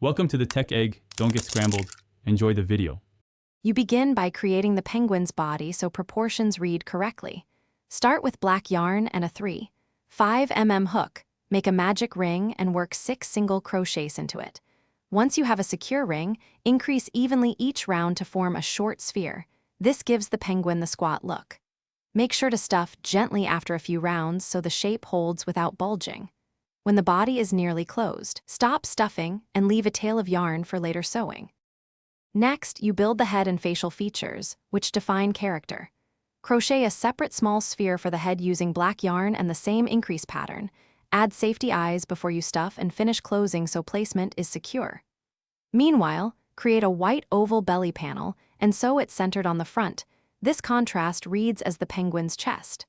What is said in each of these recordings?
Welcome to the Tech Egg. Don't get scrambled. Enjoy the video. You begin by creating the penguin's body so proportions read correctly. Start with black yarn and a 3/5 mm hook. Make a magic ring and work 6 single crochets into it. Once you have a secure ring, increase evenly each round to form a short sphere. This gives the penguin the squat look. Make sure to stuff gently after a few rounds so the shape holds without bulging. When the body is nearly closed, stop stuffing and leave a tail of yarn for later sewing. Next, you build the head and facial features, which define character. Crochet a separate small sphere for the head using black yarn and the same increase pattern. Add safety eyes before you stuff and finish closing so placement is secure. Meanwhile, create a white oval belly panel and sew it centered on the front. This contrast reads as the penguin's chest.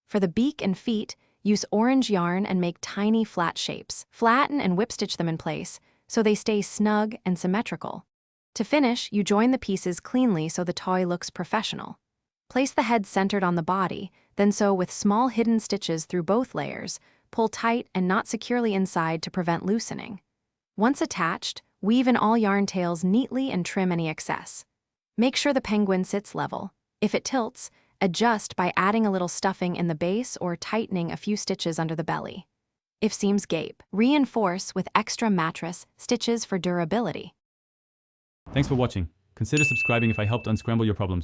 For the beak and feet, use orange yarn and make tiny flat shapes. Flatten and whip stitch them in place so they stay snug and symmetrical. To finish, you join the pieces cleanly so the toy looks professional. Place the head centered on the body, then sew with small hidden stitches through both layers. Pull tight and knot securely inside to prevent loosening. Once attached, weave in all yarn tails neatly and trim any excess. Make sure the penguin sits level. If it tilts, adjust by adding a little stuffing in the base or tightening a few stitches under the belly. If seams gape, reinforce with extra mattress stitches for durability. Thanks for watching. Consider subscribing if I helped unscramble your problems.